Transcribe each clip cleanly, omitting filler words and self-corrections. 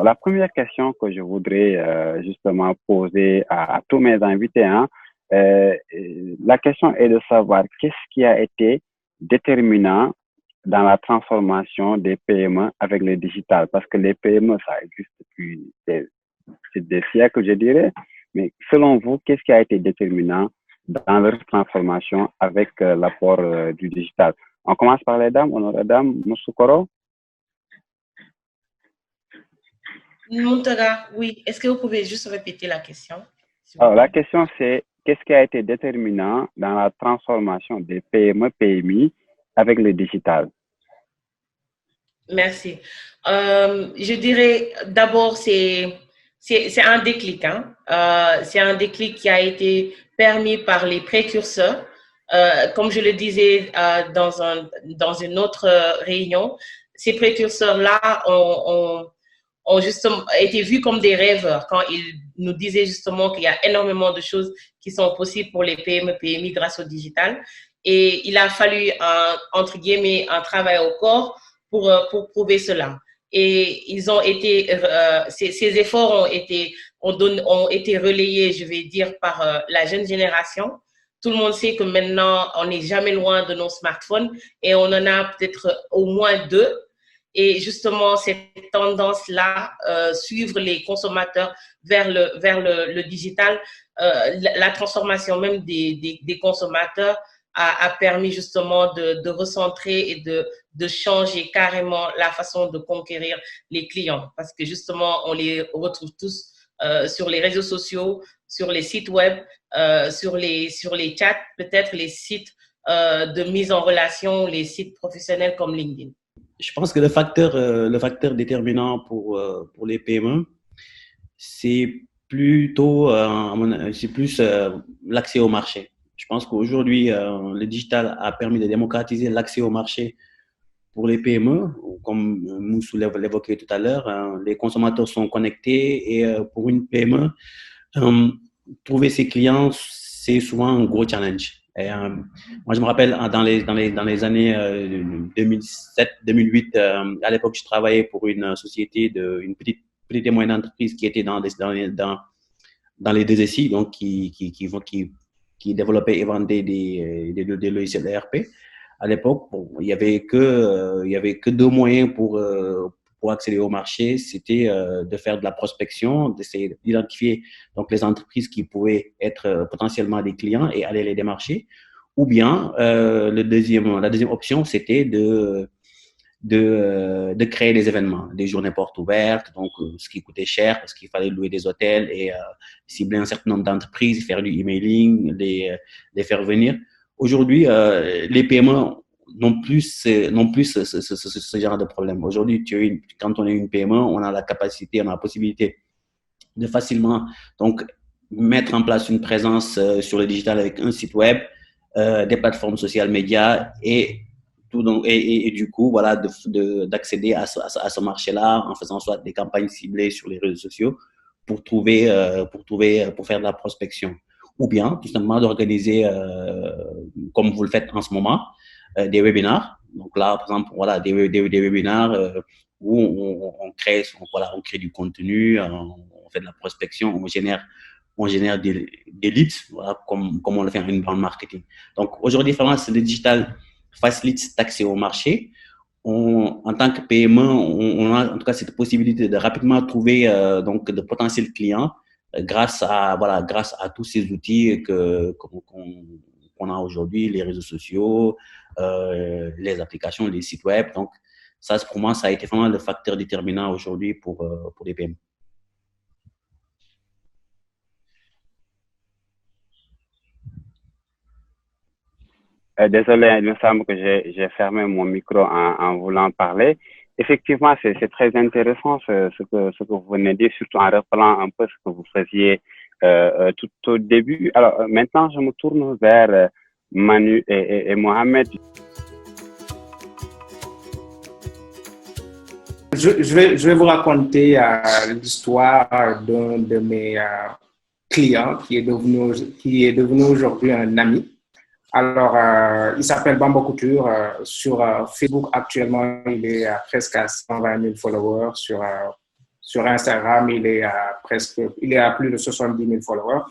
la première question que je voudrais justement poser à tous mes invités, hein, la question est de savoir qu'est-ce qui a été déterminant dans la transformation des PME avec le digital, parce que les PME, ça existe depuis des siècles, je dirais, mais selon vous, qu'est-ce qui a été déterminant dans leur transformation avec l'apport du digital? On commence par les dames, honorable dame Moussukoro. Montara, oui. Est-ce que vous pouvez juste répéter la question? Alors, la question, c'est qu'est-ce qui a été déterminant dans la transformation des PME, PMI avec le digital? Merci. Je dirais d'abord, c'est un déclic. Hein? C'est un déclic qui a été permis par les précurseurs. Comme je le disais dans une autre réunion, ces précurseurs-là ont justement été vus comme des rêveurs quand ils nous disaient justement qu'il y a énormément de choses qui sont possibles pour les PME, PMI grâce au digital. Et il a fallu, entre guillemets, un travail au corps pour prouver cela. Et ils ont été, ces efforts ont été relayés, je vais dire, par la jeune génération. Tout le monde sait que maintenant, on n'est jamais loin de nos smartphones et on en a peut-être au moins deux. Et justement, cette tendance-là, suivre les consommateurs vers le digital, la transformation même des consommateurs a permis justement de recentrer et de changer carrément la façon de conquérir les clients. Parce que justement, on les retrouve tous sur les réseaux sociaux, sur les sites web, sur les chats, peut-être les sites de mise en relation, les sites professionnels comme LinkedIn. Je pense que le facteur déterminant pour les PME, c'est plutôt l'accès au marché. Je pense qu'aujourd'hui, le digital a permis de démocratiser l'accès au marché pour les PME. Comme Moussou l'évoquait tout à l'heure, les consommateurs sont connectés et pour une PME, trouver ses clients, c'est souvent un gros challenge. Et, moi, je me rappelle dans les années 2007-2008, à l'époque, je travaillais pour une société, une petite et moyenne entreprise qui était dans les deux SI, donc qui développait et vendait des logiciels ERP. À l'époque, bon, il y avait que deux moyens pour accéder au marché, c'était de faire de la prospection, d'essayer d'identifier donc les entreprises qui pouvaient être potentiellement des clients et aller les démarcher, ou bien la deuxième option, c'était de créer des événements, des journées portes ouvertes, donc ce qui coûtait cher parce qu'il fallait louer des hôtels et cibler un certain nombre d'entreprises, faire du emailing, les faire venir. Aujourd'hui, les paiements non plus ce genre de problème. Aujourd'hui, quand on est une PME, on a la capacité, on a la possibilité de facilement donc mettre en place une présence sur le digital avec un site web, des plateformes sociales médias et tout, donc, et du coup, voilà, d'accéder à ce marché-là en faisant soit des campagnes ciblées sur les réseaux sociaux pour faire de la prospection. Ou bien, tout simplement, d'organiser, comme vous le faites en ce moment, des webinars. Donc là, par exemple, voilà, des webinars où on crée du contenu, on fait de la prospection, on génère des leads, voilà, comme on le fait en inbound marketing. Donc aujourd'hui, vraiment, c'est le digital facilite cet accès au marché. En tant que PME, on a en tout cas cette possibilité de rapidement trouver donc de potentiels clients grâce à tous ces outils qu'on a aujourd'hui, les réseaux sociaux, les applications, les sites web. Donc ça, pour moi, ça a été vraiment le facteur déterminant aujourd'hui pour les PME. Désolé, il me semble que j'ai fermé mon micro en voulant parler. Effectivement, c'est très intéressant ce que vous venez de dire, surtout en rappelant un peu ce que vous faisiez tout au début. Alors maintenant, je me tourne vers Manu et Mohamed. Je vais vous raconter l'histoire d'un de mes clients qui est devenu aujourd'hui un ami. Alors, il s'appelle Bamba Couture. Sur Facebook, actuellement, il est presque à 120 000 followers Sur Instagram, il est à plus de 70 000 followers.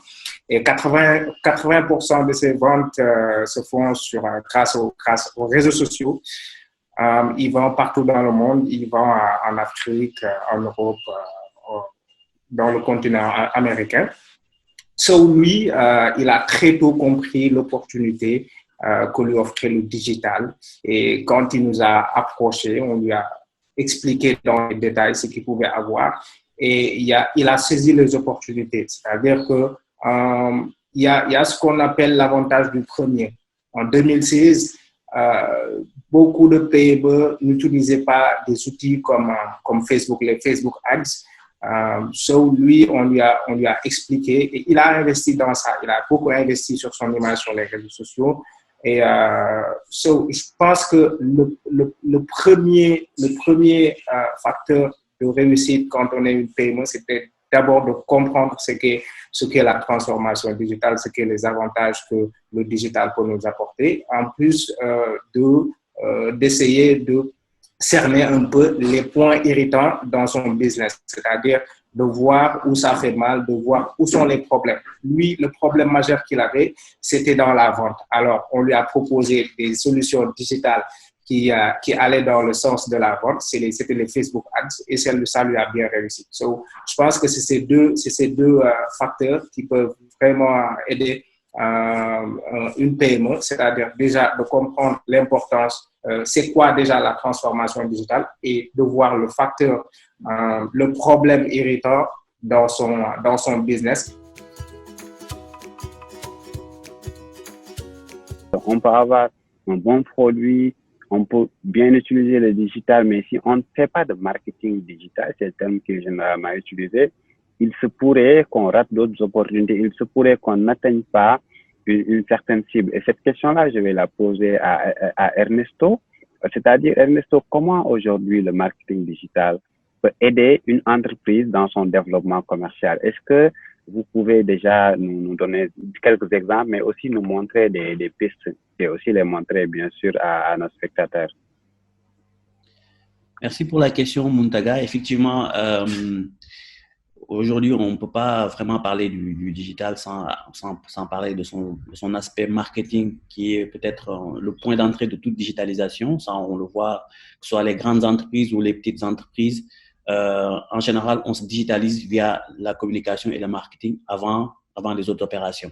Et 80% de ses ventes se font grâce aux réseaux sociaux. Il vend partout dans le monde. Il vend en Afrique, en Europe, dans le continent américain. Lui, il a très tôt compris l'opportunité que lui offrait le digital. Et quand il nous a approchés, on lui a expliqué dans les détails ce qu'il pouvait avoir. Et il a saisi les opportunités. C'est-à-dire que il y a ce qu'on appelle l'avantage du premier. En 2016, beaucoup de PME n'utilisaient pas des outils comme Facebook, les Facebook Ads. Lui, on lui a expliqué et il a investi dans ça. Il a beaucoup investi sur son image sur les réseaux sociaux. Et je pense que le premier facteur de réussite quand on est une PME, c'était d'abord de comprendre ce qu'est la transformation digitale, ce qu'est les avantages que le digital peut nous apporter, en plus d'essayer de cerner un peu les points irritants dans son business, c'est-à-dire de voir où ça fait mal, de voir où sont les problèmes. Lui, le problème majeur qu'il avait, c'était dans la vente. Alors, on lui a proposé des solutions digitales qui allaient dans le sens de la vente. C'était les Facebook Ads et ça lui a bien réussi. Je pense que c'est ces deux facteurs qui peuvent vraiment aider une PME, c'est-à-dire déjà de comprendre l'importance, c'est quoi déjà la transformation digitale et de voir le facteur, le problème irritant dans son business. On peut avoir un bon produit, on peut bien utiliser le digital, mais si on ne fait pas de marketing digital, c'est le terme qui est généralement utilisé, il se pourrait qu'on rate d'autres opportunités, il se pourrait qu'on n'atteigne pas une certaine cible. Et cette question-là, je vais la poser à Ernesto. C'est-à-dire, Ernesto, comment aujourd'hui le marketing digital peut aider une entreprise dans son développement commercial? Est-ce que vous pouvez déjà nous donner quelques exemples, mais aussi nous montrer des pistes et aussi les montrer, bien sûr, à nos spectateurs? Merci pour la question, Muntaga. Effectivement, aujourd'hui, on ne peut pas vraiment parler du digital sans parler de son aspect marketing qui est peut-être le point d'entrée de toute digitalisation. Ça, on le voit, que ce soit les grandes entreprises ou les petites entreprises. En général, on se digitalise via la communication et le marketing avant les autres opérations.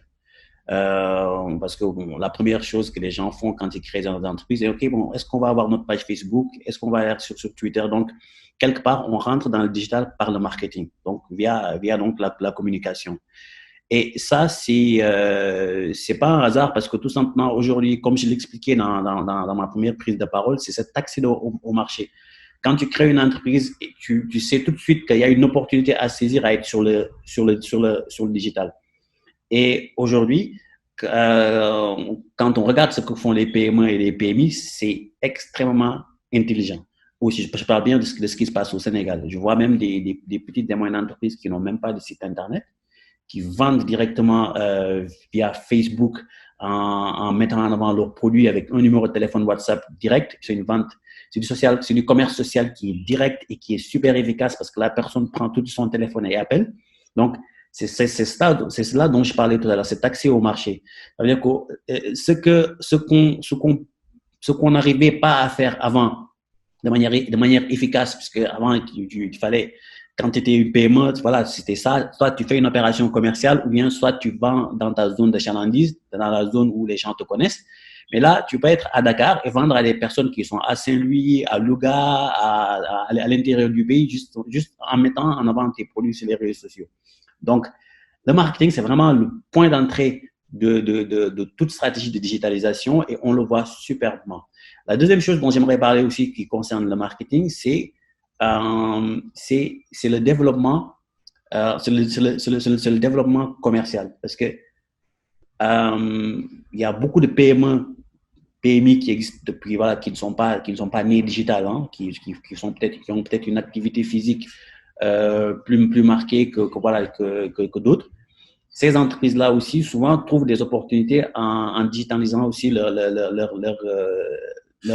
Parce que la première chose que les gens font quand ils créent des entreprises, c'est OK, est-ce qu'on va avoir notre page Facebook? Est-ce qu'on va être sur Twitter? Donc, quelque part, on rentre dans le digital par le marketing, donc via donc la communication. Et ça, c'est pas un hasard parce que tout simplement, aujourd'hui, comme je l'expliquais dans ma première prise de parole, c'est cet accès au marché. Quand tu crées une entreprise, tu sais tout de suite qu'il y a une opportunité à saisir à être sur le digital. Et aujourd'hui, quand on regarde ce que font les PME et les PMI, c'est extrêmement intelligent. Aussi, je parle bien de ce qui se passe au Sénégal. Je vois même des petites et moyennes entreprises qui n'ont même pas de site internet, qui vendent directement via Facebook en mettant en avant leurs produits avec un numéro de téléphone WhatsApp direct. C'est une vente, c'est du commerce social qui est direct et qui est super efficace parce que la personne prend tout son téléphone et appelle. Donc, c'est cela dont je parlais tout à l'heure, cet accès au marché. Ça veut dire que ce qu'on n'arrivait pas à faire avant de manière efficace, puisque avant il fallait, quand tu étais une PME, voilà, c'était ça. Soit tu fais une opération commerciale ou bien soit tu vends dans ta zone de chalandise, dans la zone où les gens te connaissent. Mais là, tu peux être à Dakar et vendre à des personnes qui sont à Saint-Louis, à Louga, à l'intérieur du pays, juste en mettant en avant tes produits sur les réseaux sociaux. Donc, le marketing, c'est vraiment le point d'entrée de toute stratégie de digitalisation et on le voit superbement. La deuxième chose dont j'aimerais parler aussi qui concerne le marketing, c'est le développement, c'est le développement commercial. Parce que il y a beaucoup de PMI qui existent depuis, voilà, qui ne sont pas nés digital, hein, qui ont peut-être une activité physique plus marquée que d'autres. Ces entreprises-là aussi, souvent, trouvent des opportunités en digitalisant aussi leur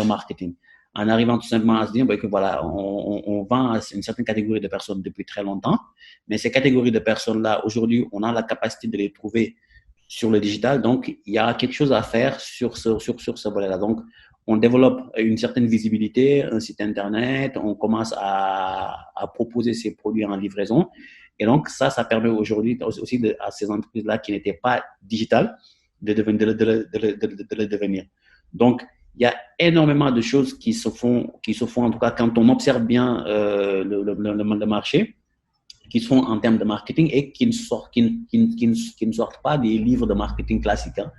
marketing. en arrivant tout simplement à se dire que voilà, on vend à une certaine catégorie de personnes depuis très longtemps, mais ces catégories de personnes-là, aujourd'hui, on a la capacité de les trouver sur le digital, donc il y a quelque chose à faire sur ce volet-là. Donc, on développe une certaine visibilité, un site internet, on commence à proposer ces produits en livraison. Et donc, ça permet aujourd'hui aussi à ces entreprises-là qui n'étaient pas digitales de le devenir. Donc, il y a énormément de choses qui se font en tout cas quand on observe bien le marché, qui se font en termes de marketing et qui ne sortent pas des livres de marketing classiques. Hein.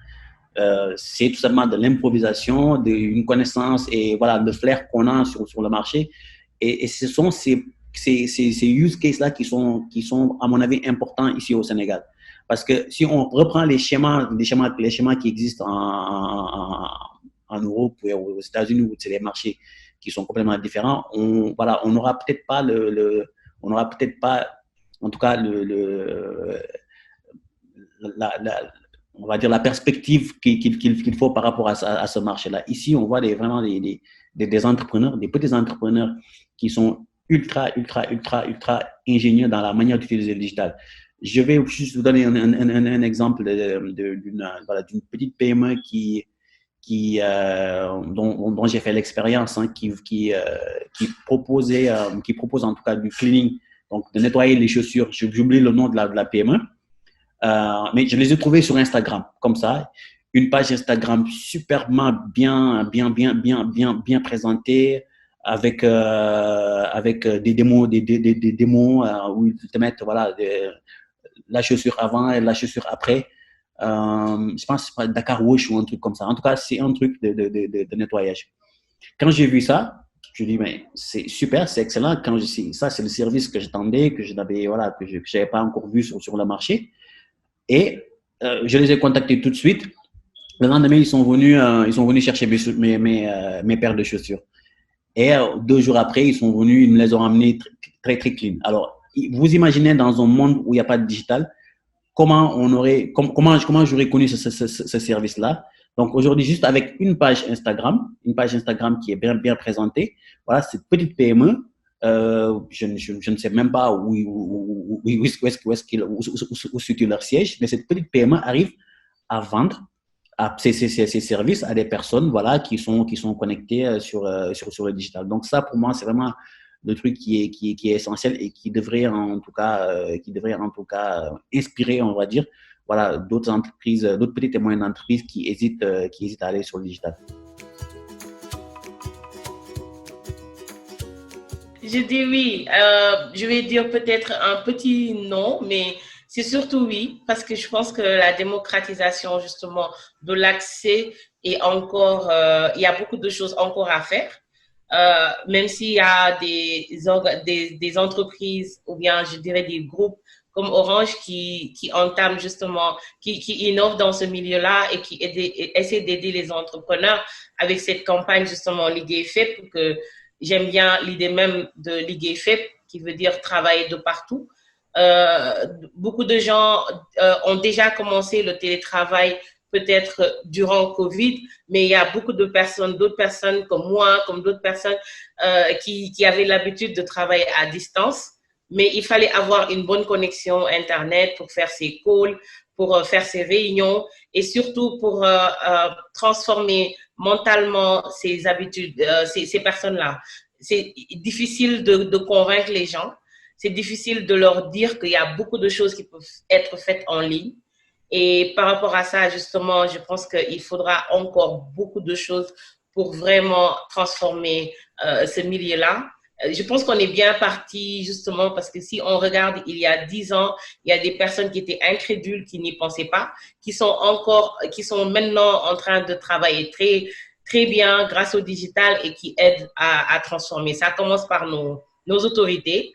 C'est tout simplement de l'improvisation, d'une connaissance et voilà, le flair qu'on a sur le marché. Et ce sont ces use cases-là qui sont, à mon avis, importants ici au Sénégal. Parce que si on reprend les schémas qui existent en Europe ou aux États-Unis, où c'est des marchés qui sont complètement différents, on n'aura peut-être pas en tout cas on va dire la perspective qu'il faut par rapport à ce marché-là. Ici, on voit vraiment des entrepreneurs, des petits entrepreneurs qui sont ultra ingénieux dans la manière d'utiliser le digital. Je vais juste vous donner un exemple d'une petite PME dont j'ai fait l'expérience, hein, qui propose en tout cas du cleaning, donc de nettoyer les chaussures. J'oublie le nom de la PME. Mais je les ai trouvés sur Instagram, comme ça. Une page Instagram superbement bien présentée, avec des démos, où ils te mettent voilà, la chaussure avant et la chaussure après. Je pense que c'est Dakar Wash ou un truc comme ça. En tout cas, c'est un truc de nettoyage. Quand j'ai vu ça, je dis mais c'est super, c'est excellent. Ça, c'est le service que j'attendais, que je n'avais pas encore vu sur le marché. Et je les ai contactés tout de suite. Le lendemain, ils sont venus chercher mes paires de chaussures. Et 2 jours après, ils sont venus, ils me les ont ramenées très clean. Alors, vous imaginez dans un monde où il n'y a pas de digital, comment j'aurais connu ce service-là. Donc aujourd'hui, juste avec une page Instagram qui est bien présentée, voilà, cette petite PME, je ne sais même pas où se situe leur siège, mais cette petite PME arrive à vendre ces services à des personnes, voilà, qui sont connectées sur le digital. Donc ça, pour moi, c'est vraiment le truc qui est essentiel et qui devrait en tout cas inspirer, on va dire, voilà, d'autres entreprises, d'autres petites et moyennes entreprises qui hésitent à aller sur le digital. Je dis oui. Je vais dire peut-être un petit non, mais c'est surtout oui, parce que je pense que la démocratisation justement de l'accès est encore, il y a beaucoup de choses encore à faire. Même s'il y a des entreprises ou bien je dirais des groupes comme Orange qui entament justement, qui innovent dans ce milieu-là et qui essaient d'aider les entrepreneurs avec cette campagne justement Ligue FEP, pour que j'aime bien l'idée même de Ligue FEP, qui veut dire travailler de partout. Beaucoup de gens ont déjà commencé le télétravail peut-être durant Covid, mais il y a beaucoup de personnes, d'autres personnes comme moi, comme d'autres personnes qui avaient l'habitude de travailler à distance, mais il fallait avoir une bonne connexion Internet pour faire ses calls, pour faire ses réunions et surtout pour transformer mentalement ces habitudes, ces personnes-là. C'est difficile de convaincre les gens, c'est difficile de leur dire qu'il y a beaucoup de choses qui peuvent être faites en ligne. Et par rapport à ça, justement, je pense qu'il faudra encore beaucoup de choses pour vraiment transformer ce milieu-là. Je pense qu'on est bien parti justement parce que si on regarde il y a 10 ans, il y a des personnes qui étaient incrédules, qui n'y pensaient pas, qui sont maintenant en train de travailler très bien grâce au digital et qui aident à transformer. Ça commence par nos autorités.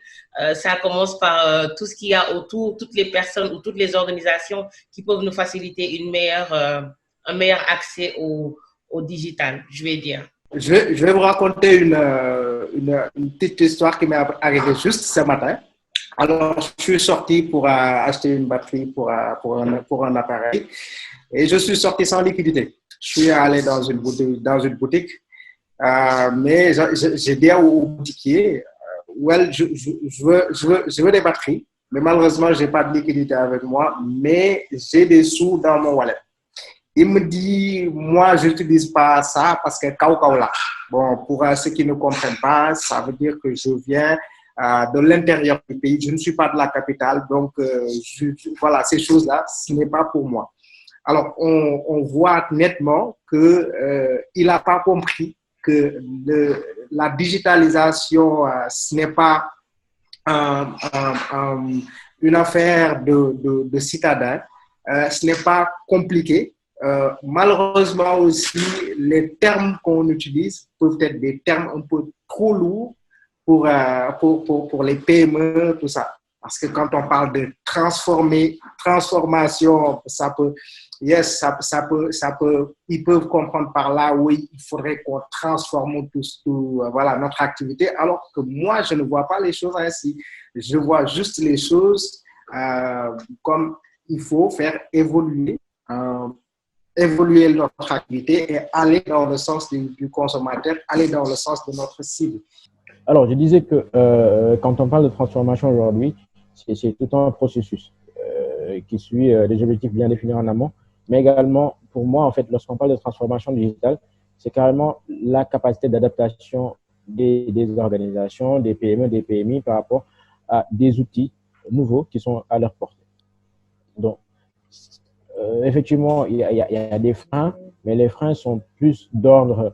Ça commence par tout ce qu'il y a autour, toutes les personnes ou toutes les organisations qui peuvent nous faciliter un meilleur accès au digital, je vais dire. Je vais vous raconter une petite histoire qui m'est arrivée juste ce matin. Alors, je suis sorti pour acheter une batterie pour un appareil et je suis sorti sans liquidité. Je suis allé dans une boutique Mais j'ai dit au boutiquier, well, je veux des batteries, mais malheureusement, je n'ai pas de liquidité avec moi, mais j'ai des sous dans mon wallet. Il me dit, moi, je n'utilise pas ça parce que là. Bon, pour ceux qui ne comprennent pas, ça veut dire que je viens de l'intérieur du pays. Je ne suis pas de la capitale, donc voilà, ces choses-là, ce n'est pas pour moi. Alors, on voit nettement qu'il n'a pas compris que la digitalisation, ce n'est pas une affaire de citadins, ce n'est pas compliqué. Malheureusement aussi, les termes qu'on utilise peuvent être des termes un peu trop lourds pour les PME, tout ça. Parce que quand on parle de transformation, ça peut, ils peuvent comprendre par là, oui, il faudrait qu'on transforme voilà, notre activité, alors que moi, je ne vois pas les choses ainsi. Je vois juste les choses comme il faut faire évoluer notre activité et aller dans le sens du consommateur, aller dans le sens de notre cible. Alors, je disais que quand on parle de transformation aujourd'hui, c'est tout un processus qui suit des objectifs bien définis en amont, mais également, pour moi, en fait, lorsqu'on parle de transformation digitale, c'est carrément la capacité d'adaptation des organisations, des PME, des PMI par rapport à des outils nouveaux qui sont à leur portée. Donc, effectivement, il y a des freins, mais les freins sont plus d'ordre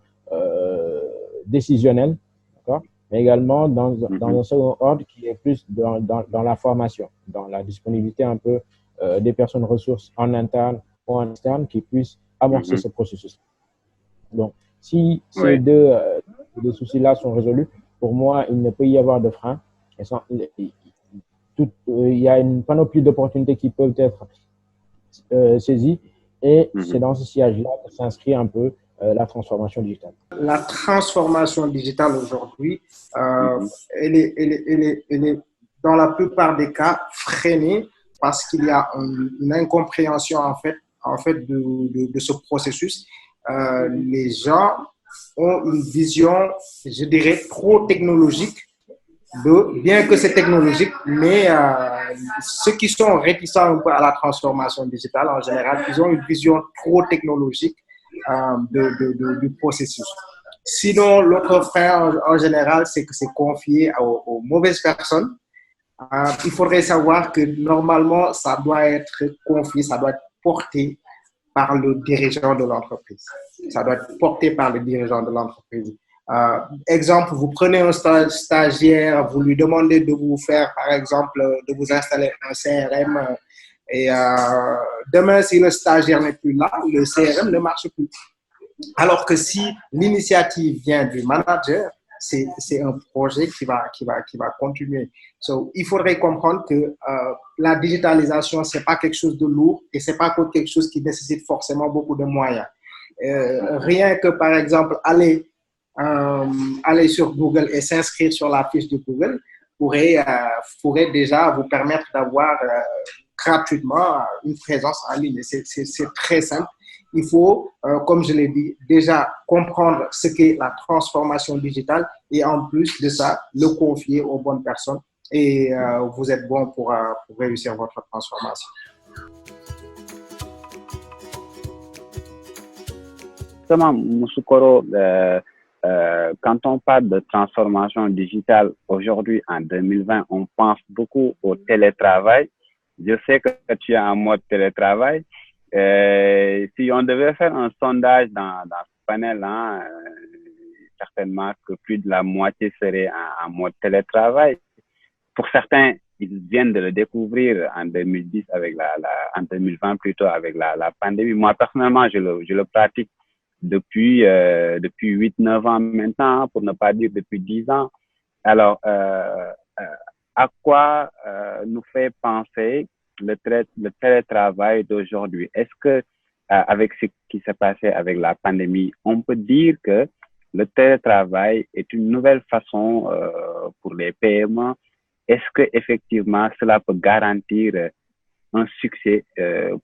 décisionnel, d'accord, mais également dans un second ordre qui est plus dans la formation, dans la disponibilité un peu des personnes ressources en interne ou en externe qui puissent amorcer ce processus. Donc, si ces deux soucis-là sont résolus, pour moi, il ne peut y avoir de frein. Il y a une panoplie d'opportunités qui peuvent être saisies et c'est dans ce sillage-là que s'inscrit un peu la transformation digitale. La transformation digitale aujourd'hui, elle est dans la plupart des cas freinée parce qu'il y a une incompréhension en fait de ce processus. Les gens ont une vision, je dirais, trop technologique, bien que c'est technologique, mais ceux qui sont réticents un peu à la transformation digitale en général, ils ont une vision trop technologique du processus. Sinon, l'autre frein en général, c'est que c'est confié aux mauvaises personnes. Il faudrait savoir que normalement, ça doit être confié, ça doit être porté par le dirigeant de l'entreprise. Ça doit être porté par le dirigeant de l'entreprise. Exemple, vous prenez un stagiaire, vous lui demandez de vous faire, par exemple, de vous installer un CRM et demain, si le stagiaire n'est plus là, le CRM ne marche plus. Alors que si l'initiative vient du manager, c'est un projet qui va continuer. So, il faudrait comprendre que la digitalisation, c'est pas quelque chose de lourd et c'est pas quelque chose qui nécessite forcément beaucoup de moyens. Rien que, par exemple, aller sur Google et s'inscrire sur la fiche de Google pourrait déjà vous permettre d'avoir gratuitement une présence en ligne. C'est très simple. Il faut, comme je l'ai dit, déjà comprendre ce qu'est la transformation digitale et en plus de ça, le confier aux bonnes personnes et vous êtes bon pour réussir votre transformation. Justement, Moussoukoro, quand on parle de transformation digitale aujourd'hui en 2020, on pense beaucoup au télétravail. Je sais que tu es en mode télétravail. Si on devait faire un sondage dans ce panel, certainement que plus de la moitié serait en mode télétravail. Pour certains, ils viennent de le découvrir en 2010 en 2020 plutôt avec la pandémie. Moi, personnellement, je le pratique depuis 8-9 ans maintenant, pour ne pas dire depuis 10 ans. Alors, à quoi nous fait penser le télétravail d'aujourd'hui? Est-ce que, avec ce qui s'est passé avec la pandémie, on peut dire que le télétravail est une nouvelle façon pour les PME? Est-ce que effectivement cela peut garantir un succès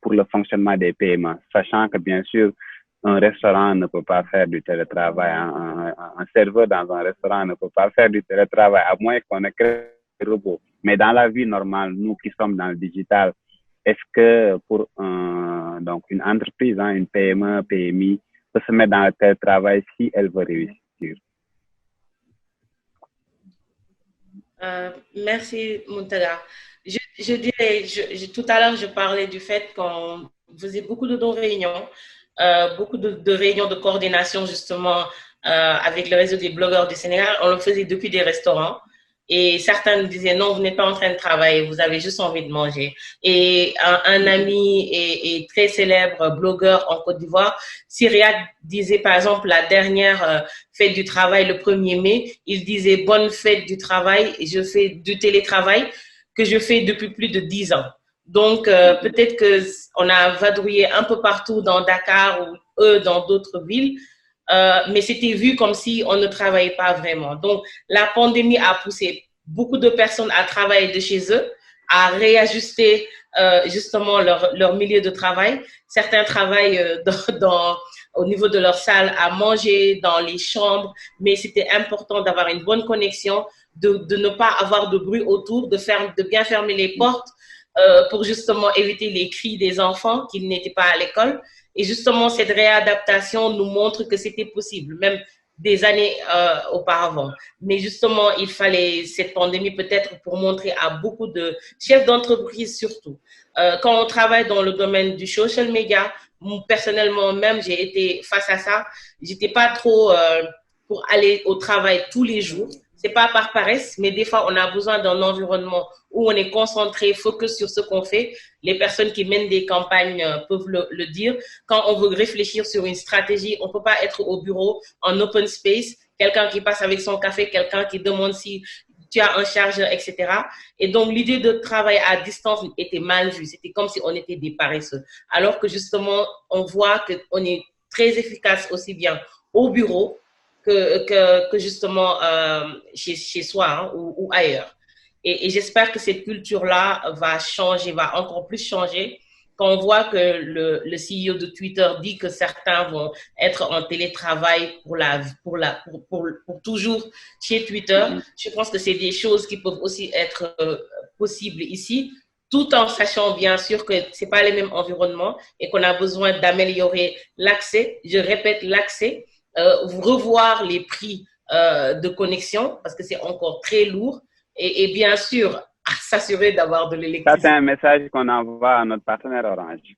pour le fonctionnement des PME, sachant que bien sûr un restaurant ne peut pas faire du télétravail, un serveur dans un restaurant ne peut pas faire du télétravail, à moins qu'on ait créé des robots. Mais dans la vie normale, nous qui sommes dans le digital, est-ce que pour donc une entreprise, une PME, PMI, peut se mettre dans le télétravail si elle veut réussir? Merci, Muntaga. Je dirais, tout à l'heure, je parlais du fait qu'on faisait beaucoup de réunions, beaucoup de réunions de coordination, justement, avec le réseau des blogueurs du Sénégal. On le faisait depuis des restaurants. Et certains nous disaient, non, vous n'êtes pas en train de travailler, vous avez juste envie de manger. Et un ami et très célèbre blogueur en Côte d'Ivoire, Cyriac, disait, par exemple, la dernière fête du travail, le 1er mai, il disait, bonne fête du travail, et je fais du télétravail que je fais depuis plus de 10 ans. Donc, peut-être qu'on a vadrouillé un peu partout dans Dakar ou eux dans d'autres villes, mais c'était vu comme si on ne travaillait pas vraiment. Donc, la pandémie a poussé beaucoup de personnes à travailler de chez eux, à réajuster justement leur milieu de travail. Certains travaillent au niveau de leur salle à manger, dans les chambres, mais c'était important d'avoir une bonne connexion, de ne pas avoir de bruit autour, de bien fermer les portes pour justement éviter les cris des enfants qui n'étaient pas à l'école. Et justement, cette réadaptation nous montre que c'était possible, même des années auparavant. Mais justement, il fallait cette pandémie peut-être pour montrer à beaucoup de chefs d'entreprise surtout. Quand on travaille dans le domaine du social media, personnellement même, j'ai été face à ça. J'étais pas trop pour aller au travail tous les jours. C'est pas par paresse, mais des fois, on a besoin d'un environnement où on est concentré, focus sur ce qu'on fait. Les personnes qui mènent des campagnes peuvent le dire. Quand on veut réfléchir sur une stratégie, on ne peut pas être au bureau, en open space, quelqu'un qui passe avec son café, quelqu'un qui demande si tu as un chargeur, etc. Et donc, l'idée de travail à distance était mal vue. C'était comme si on était des paresseux. Alors que justement, on voit qu'on est très efficace aussi bien au bureau que justement chez soi ou ailleurs. Et j'espère que cette culture-là va changer, va encore plus changer. Quand on voit que le CEO de Twitter dit que certains vont être en télétravail pour toujours chez Twitter, je pense que c'est des choses qui peuvent aussi être possibles ici, tout en sachant bien sûr que ce n'est pas les mêmes environnements et qu'on a besoin d'améliorer l'accès, je répète l'accès, revoir les prix de connexion parce que c'est encore très lourd et bien sûr s'assurer d'avoir de l'électricité. Ça, c'est un message qu'on envoie à notre partenaire Orange.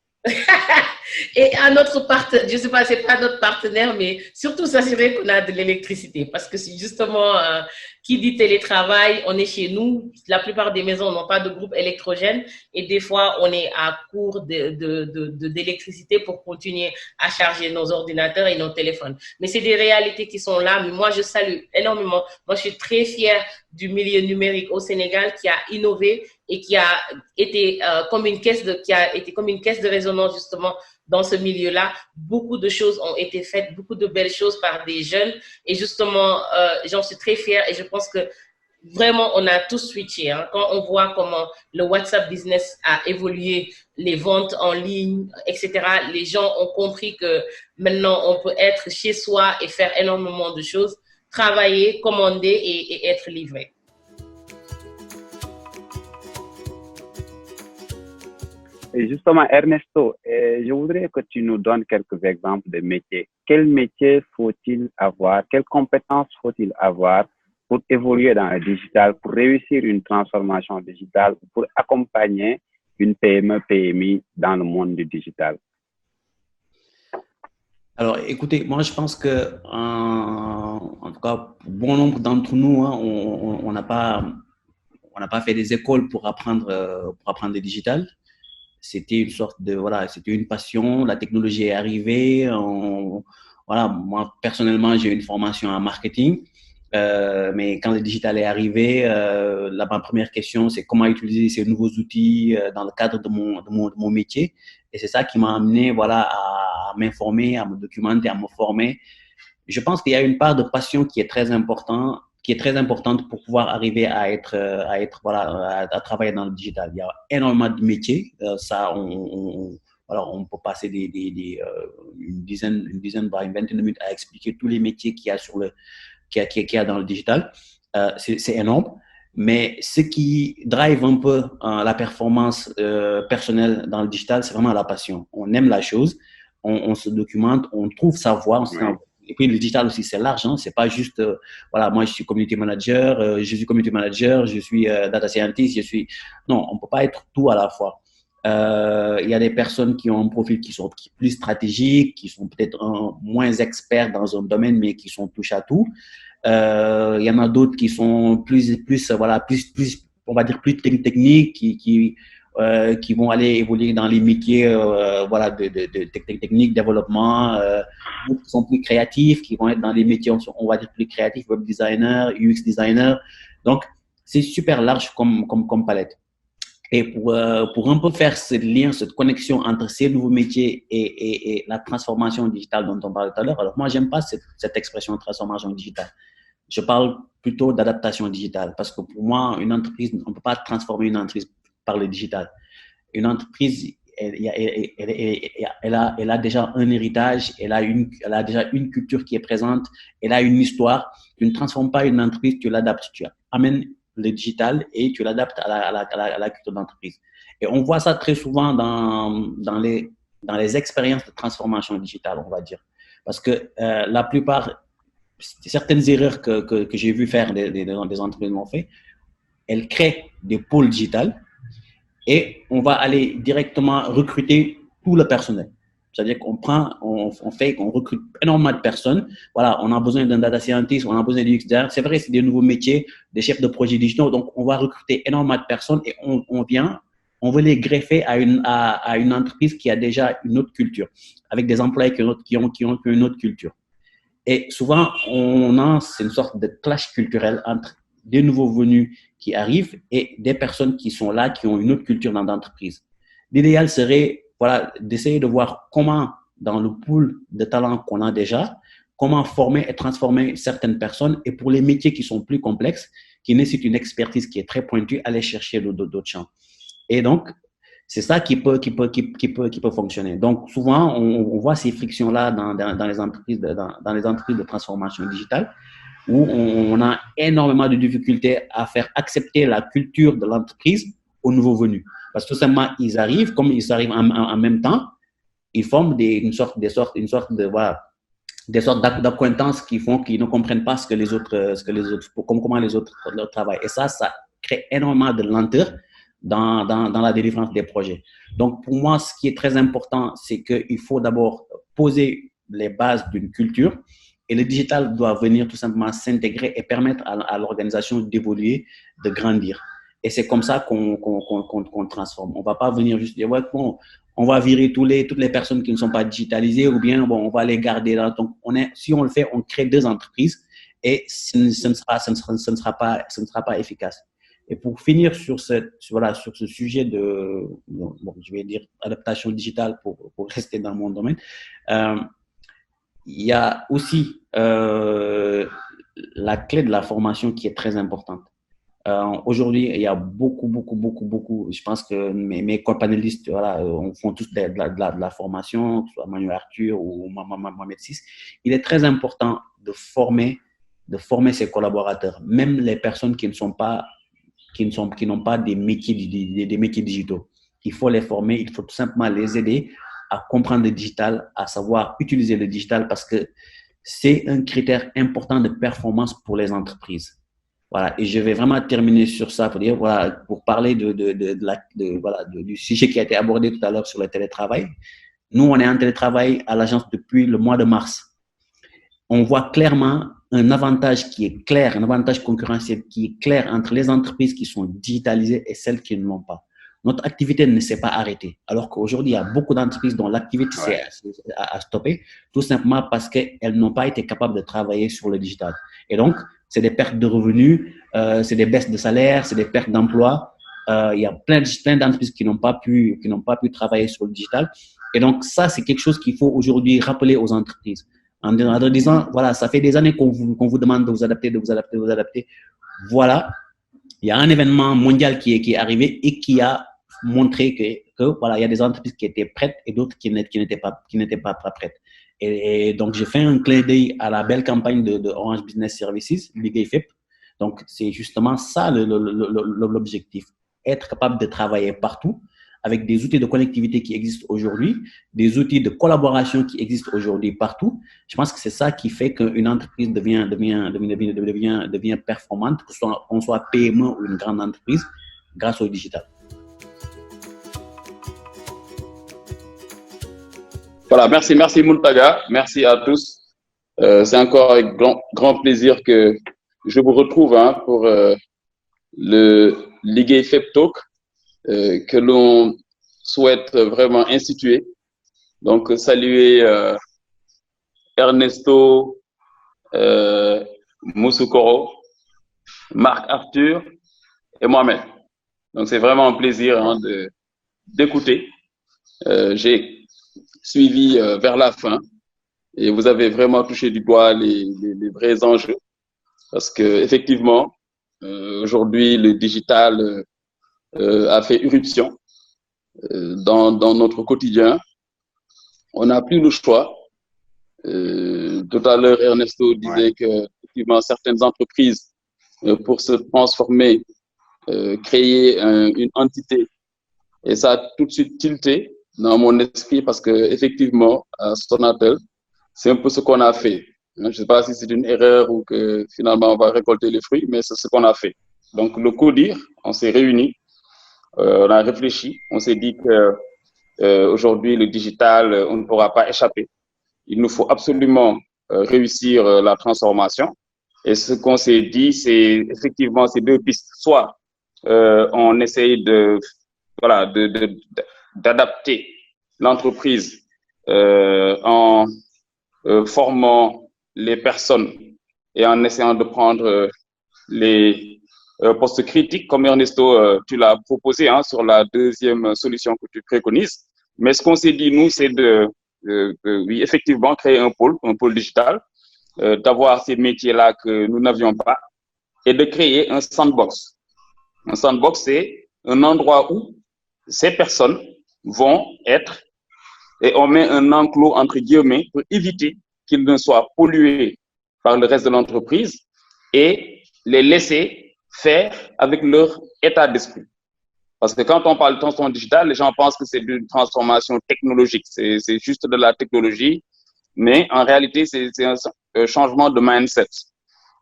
Et à notre partenaire, je ne sais pas, c'est pas notre partenaire, mais surtout s'assurer qu'on a de l'électricité. Parce que c'est justement, qui dit télétravail, on est chez nous. La plupart des maisons n'ont pas de groupe électrogène. Et des fois, on est à court d'électricité pour continuer à charger nos ordinateurs et nos téléphones. Mais c'est des réalités qui sont là. Mais moi, je salue énormément. Moi, je suis très fière du milieu numérique au Sénégal qui a innové et qui a été comme une caisse de résonance justement dans ce milieu-là. Beaucoup de choses ont été faites, beaucoup de belles choses par des jeunes et justement, j'en suis très fière et je pense que vraiment, on a tous switché. Quand on voit comment le WhatsApp business a évolué, les ventes en ligne, etc., les gens ont compris que maintenant, on peut être chez soi et faire énormément de choses, travailler, commander et être livré. Et justement, Ernesto, je voudrais que tu nous donnes quelques exemples de métiers. Quel métier faut-il avoir? Quelles compétences faut-il avoir pour évoluer dans le digital, pour réussir une transformation digitale, pour accompagner une PME, PMI dans le monde du digital? Alors, écoutez, moi, je pense que, en tout cas, bon nombre d'entre nous, on n'a pas fait des écoles pour apprendre le digital. C'était une sorte de, voilà, c'était une passion. La technologie est arrivée. Voilà, moi, personnellement, j'ai une formation en marketing. Mais quand le digital est arrivé, ma première question, c'est comment utiliser ces nouveaux outils dans le cadre de mon métier. Et c'est ça qui m'a amené, voilà, à m'informer, à me documenter, à me former. Je pense qu'il y a une part de passion qui est très importante pour pouvoir arriver à être voilà, à travailler dans le digital. Il y a énormément de métiers. Ça, on peut passer une dizaine, voire une vingtaine de minutes à expliquer tous les métiers qu'il y a qu'il y a dans le digital. C'est énorme. Mais ce qui drive un peu la performance personnelle dans le digital, c'est vraiment la passion. On aime la chose, on se documente, on trouve sa voie. Et puis le digital aussi, c'est large. Hein. C'est pas juste, voilà, moi je suis community manager, je suis data scientist, Non, on peut pas être tout à la fois. Il y a des personnes qui ont un profil qui sont plus stratégiques, qui sont peut-être moins experts dans un domaine, mais qui sont touche à tout. Il y en a d'autres qui sont plus, on va dire plus techniques, qui vont aller évoluer dans les métiers, de technique, développement, qui sont plus créatifs, qui vont être dans les métiers, on va dire plus créatifs, web designer, UX designer. Donc, c'est super large comme palette. Et pour un peu faire ce lien, cette connexion entre ces nouveaux métiers et la transformation digitale dont on parlait tout à l'heure, alors moi, j'aime pas cette expression transformation digitale. Je parle plutôt d'adaptation digitale parce que pour moi, une entreprise, on ne peut pas transformer une entreprise par le digital. Une entreprise, elle a déjà un héritage, elle a déjà une culture qui est présente, elle a une histoire. Tu ne transformes pas une entreprise, tu l'adaptes, tu amènes le digital et tu l'adaptes à la culture d'entreprise. Et on voit ça très souvent dans les expériences de transformation digitale, on va dire. Parce que la plupart, certaines erreurs que j'ai vu faire des entreprises l'ont fait, elles créent des pôles digitales et on va aller directement recruter tout le personnel. C'est-à-dire qu'on recrute énormément de personnes. Voilà, on a besoin d'un data scientist, on a besoin d'un UX designer. C'est vrai, c'est des nouveaux métiers, des chefs de projet digitaux. Donc, on va recruter énormément de personnes et on veut les greffer à une entreprise qui a déjà une autre culture, avec des employés qui ont une autre culture. Et souvent, c'est une sorte de clash culturel entre des nouveaux venus qui arrivent et des personnes qui sont là, qui ont une autre culture dans l'entreprise. L'idéal serait, d'essayer de voir comment, dans le pool de talents qu'on a déjà, comment former et transformer certaines personnes et pour les métiers qui sont plus complexes, qui nécessitent une expertise qui est très pointue, aller chercher d'autres champs. Et donc, c'est ça qui peut fonctionner. Donc, souvent, on voit ces frictions-là dans les entreprises de transformation digitale où on a énormément de difficultés à faire accepter la culture de l'entreprise aux nouveaux venus. Parce que tout simplement, ils arrivent en même temps, ils forment des sortes d'acquaintances qui font qu'ils ne comprennent pas comment les autres leur travaillent. Et ça crée énormément de lenteur dans la délivrance des projets. Donc, pour moi, ce qui est très important, c'est qu'il faut d'abord poser les bases d'une culture et le digital doit venir tout simplement s'intégrer et permettre à l'organisation d'évoluer, de grandir. Et c'est comme ça qu'on transforme. On ne va pas venir juste dire, ouais, bon, on va virer toutes les personnes qui ne sont pas digitalisées ou bien, bon, on va les garder là. Donc, si on le fait, on crée deux entreprises et ce ne sera pas efficace. Et pour finir sur ce sujet de, je vais dire, adaptation digitale pour rester dans mon domaine, il y a aussi la clé de la formation qui est très importante. Aujourd'hui, il y a beaucoup, je pense que mes co-panélistes font tous de la formation, que ce soit Manuel Arthur ou Mohamed VI. Il est très important de former ses collaborateurs, même les personnes qui n'ont pas des métiers digitaux. Il faut les former, il faut tout simplement les aider à comprendre le digital, à savoir utiliser le digital parce que c'est un critère important de performance pour les entreprises. Voilà, et je vais vraiment terminer sur ça pour parler du sujet qui a été abordé tout à l'heure sur le télétravail. Nous, on est en télétravail à l'agence depuis le mois de mars. On voit clairement un avantage qui est clair, un avantage concurrentiel qui est clair entre les entreprises qui sont digitalisées et celles qui ne l'ont pas. Notre activité ne s'est pas arrêtée, alors qu'aujourd'hui, il y a beaucoup d'entreprises dont l'activité s'est stoppée, tout simplement parce qu'elles n'ont pas été capables de travailler sur le digital. Et donc, c'est des pertes de revenus, c'est des baisses de salaire, c'est des pertes d'emplois. Il y a plein d'entreprises qui n'ont pas pu travailler sur le digital. Et donc, ça, c'est quelque chose qu'il faut aujourd'hui rappeler aux entreprises. En disant, voilà, ça fait des années qu'on vous demande de vous adapter. Voilà, il y a un événement mondial qui est arrivé et qui a montré que voilà, il y a des entreprises qui étaient prêtes et d'autres qui n'étaient pas prêtes. Et donc, j'ai fait un clin d'œil à la belle campagne de Orange Business Services, Ligue FEP. Donc, c'est justement ça l'objectif. Être capable de travailler partout avec des outils de connectivité qui existent aujourd'hui, des outils de collaboration qui existent aujourd'hui partout. Je pense que c'est ça qui fait qu'une entreprise devient performante, qu'on soit PME ou une grande entreprise, grâce au digital. Voilà, merci Mountaga, merci à tous. C'est encore avec grand plaisir que je vous retrouve pour le Ligue FEP Talk que l'on souhaite vraiment instituer. Donc, saluer Ernesto Moussoukoro, Marc Arthur et moi-même. Donc, c'est vraiment un plaisir d'écouter. J'ai suivi vers la fin et vous avez vraiment touché du doigt les vrais enjeux parce que effectivement aujourd'hui le digital a fait irruption dans notre quotidien. On n'a plus le choix. Tout à l'heure Ernesto disait que effectivement certaines entreprises pour se transformer créer une entité et ça a tout de suite tilté dans mon esprit parce que effectivement à Sonatel c'est un peu ce qu'on a fait. Je ne sais pas si c'est une erreur ou que finalement on va récolter les fruits, mais c'est ce qu'on a fait. Donc le CODIR, on s'est réunis, on a réfléchi, on s'est dit que aujourd'hui le digital, on ne pourra pas échapper. Il nous faut absolument réussir la transformation. Et ce qu'on s'est dit, c'est effectivement ces deux pistes. Soit on essaye d'adapter l'entreprise en formant les personnes et en essayant de prendre les postes critiques, comme Ernesto, tu l'as proposé sur la deuxième solution que tu préconises. Mais ce qu'on s'est dit, nous, c'est oui, effectivement, créer un pôle digital, d'avoir ces métiers-là que nous n'avions pas et de créer un sandbox. Un sandbox, c'est un endroit où ces personnes vont être, et on met un enclos entre guillemets pour éviter qu'ils ne soient pollués par le reste de l'entreprise et les laisser faire avec leur état d'esprit. Parce que quand on parle de transformation digitale, les gens pensent que c'est une transformation technologique, c'est juste de la technologie, mais en réalité, c'est un changement de mindset.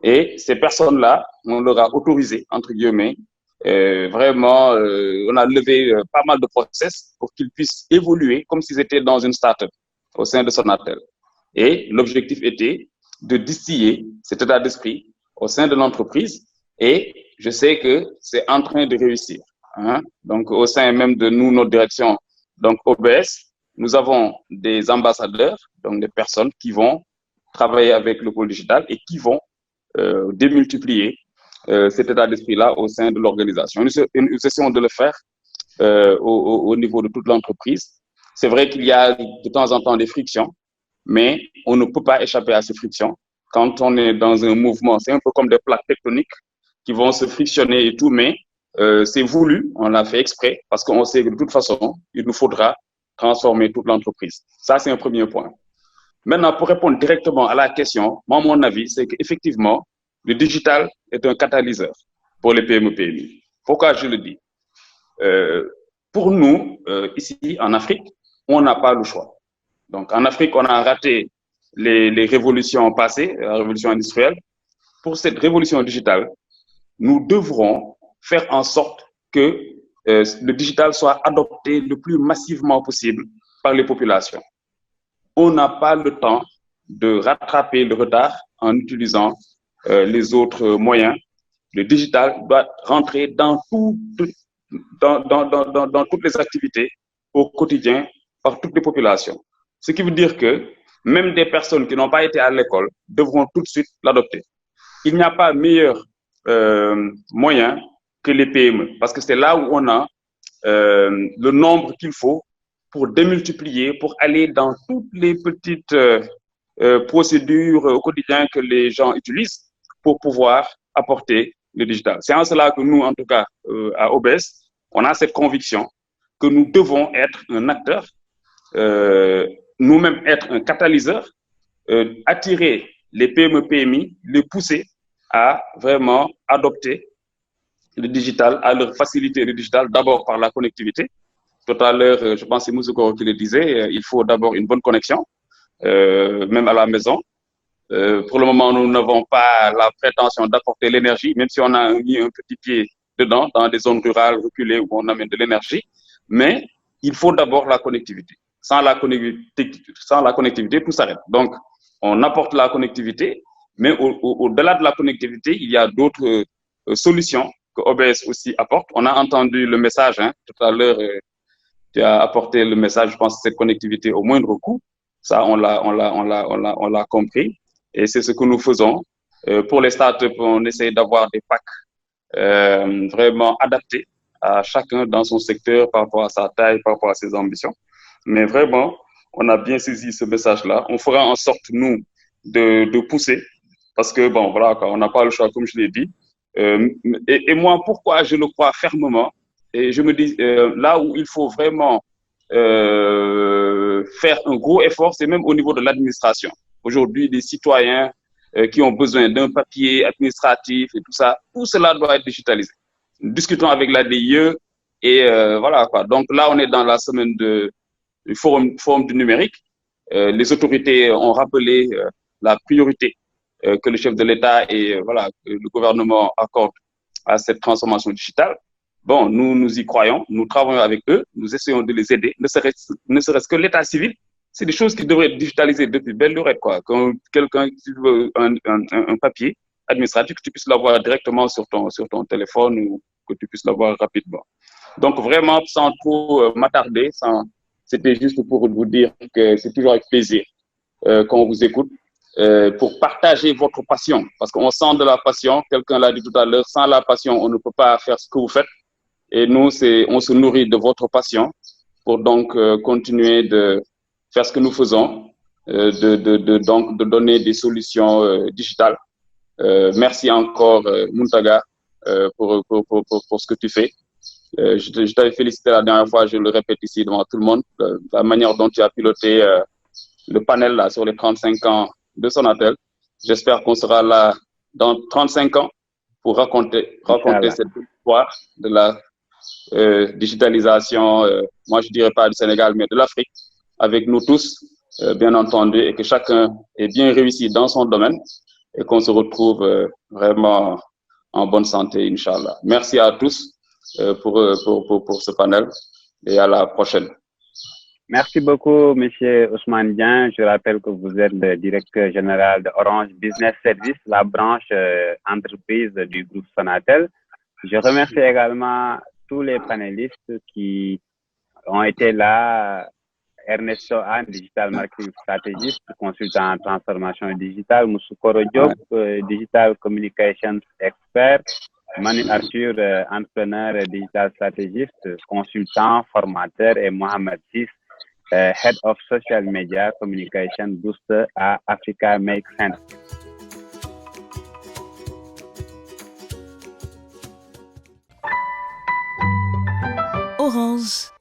Et ces personnes-là, on leur a autorisé, entre guillemets, vraiment, on a levé pas mal de process pour qu'ils puissent évoluer comme s'ils étaient dans une start-up au sein de Sonatel. Et l'objectif était de distiller cet état d'esprit au sein de l'entreprise et je sais que c'est en train de réussir. Donc, au sein même de nous, notre direction, donc OBS, nous avons des ambassadeurs, donc des personnes qui vont travailler avec le pôle digital et qui vont démultiplier cet état d'esprit-là au sein de l'organisation. Nous essayons de le faire au niveau de toute l'entreprise. C'est vrai qu'il y a de temps en temps des frictions, mais on ne peut pas échapper à ces frictions. Quand on est dans un mouvement, c'est un peu comme des plaques tectoniques qui vont se frictionner et tout, mais c'est voulu, on l'a fait exprès, parce qu'on sait que de toute façon, il nous faudra transformer toute l'entreprise. Ça, c'est un premier point. Maintenant, pour répondre directement à la question, moi, mon avis, c'est qu'effectivement, le digital est un catalyseur pour les PME-PMI. Pourquoi je le dis? Pour nous, ici en Afrique, on n'a pas le choix. Donc, en Afrique, on a raté les révolutions passées, la révolution industrielle. Pour cette révolution digitale, nous devrons faire en sorte que le digital soit adopté le plus massivement possible par les populations. On n'a pas le temps de rattraper le retard en utilisant les autres moyens. Le digital doit rentrer dans toutes les activités au quotidien par toutes les populations. Ce qui veut dire que même des personnes qui n'ont pas été à l'école devront tout de suite l'adopter. Il n'y a pas meilleur moyen que les PME, parce que c'est là où on a le nombre qu'il faut pour démultiplier, pour aller dans toutes les petites procédures au quotidien que les gens utilisent pour pouvoir apporter le digital. C'est en cela que nous, en tout cas, à OBS, on a cette conviction que nous devons être un acteur nous-mêmes être un catalyseur, attirer les PME, PMI, les pousser à vraiment adopter le digital, à leur faciliter le digital, d'abord par la connectivité. Tout à l'heure, je pense que c'est Moussouko qui le disait, il faut d'abord une bonne connexion, même à la maison. Pour le moment, nous n'avons pas la prétention d'apporter l'énergie, même si on a mis un petit pied dedans, dans des zones rurales reculées où on amène de l'énergie. Mais il faut d'abord la connectivité. Sans la connectivité, tout s'arrête. Donc, on apporte la connectivité, mais au-delà de la connectivité, il y a d'autres solutions que OBS aussi apporte. On a entendu le message, hein, tout à l'heure, tu as apporté le message, je pense, cette connectivité au moindre coût. Ça, on l'a compris. Et c'est ce que nous faisons. Pour les startups, on essaie d'avoir des packs vraiment adaptés à chacun dans son secteur par rapport à sa taille, par rapport à ses ambitions. Mais vraiment, on a bien saisi ce message-là. On fera en sorte, nous, de pousser parce que, bon, voilà, on n'a pas le choix, comme je l'ai dit. Et moi, pourquoi je le crois fermement? Et je me dis, là où il faut vraiment faire un gros effort, c'est même au niveau de l'administration. Aujourd'hui, des citoyens qui ont besoin d'un papier administratif et tout ça, tout cela doit être digitalisé. Nous discutons avec la DIE et voilà quoi. Donc là, on est dans la semaine du forum du numérique. Les autorités ont rappelé la priorité que le chef de l'État et voilà, le gouvernement accordent à cette transformation digitale. Bon, nous y croyons, nous travaillons avec eux, nous essayons de les aider, ne serait-ce que l'état civil. C'est des choses qui devraient être digitalisées depuis belle lurette, quoi. Quand quelqu'un qui veut un papier administratif, que tu puisses l'avoir directement sur ton téléphone ou que tu puisses l'avoir rapidement. Donc, vraiment, sans trop m'attarder, c'était juste pour vous dire que c'est toujours avec plaisir qu'on vous écoute pour partager votre passion. Parce qu'on sent de la passion, quelqu'un l'a dit tout à l'heure, sans la passion, on ne peut pas faire ce que vous faites. Et nous, on se nourrit de votre passion pour donc continuer de faire ce que nous faisons, donc de donner des solutions digitales. Merci encore, Muntaga, pour ce que tu fais. Je t'avais félicité la dernière fois, je le répète ici devant tout le monde, la manière dont tu as piloté le panel là, sur les 35 ans de Sonatel. J'espère qu'on sera là dans 35 ans pour raconter cette histoire de la digitalisation, moi je dirais pas du Sénégal, mais de l'Afrique, avec nous tous, bien entendu, et que chacun est bien réussi dans son domaine et qu'on se retrouve vraiment en bonne santé, Inch'Allah. Merci à tous pour ce panel et à la prochaine. Merci beaucoup, Monsieur Ousmane Dieng. Je rappelle que vous êtes le directeur général de Orange Business Service, la branche entreprise du groupe Sonatel. Je remercie également tous les panélistes qui ont été là. Ernesto Anne, Digital Marketing Strategist, consultant en transformation digitale. Moussou Diop, Digital Communications Expert. Manu Arthur, entrepreneur digital stratégiste, consultant, formateur. Et Mohamed Sis, Head of Social Media Communication Booster à Africa Make Sense. Orange.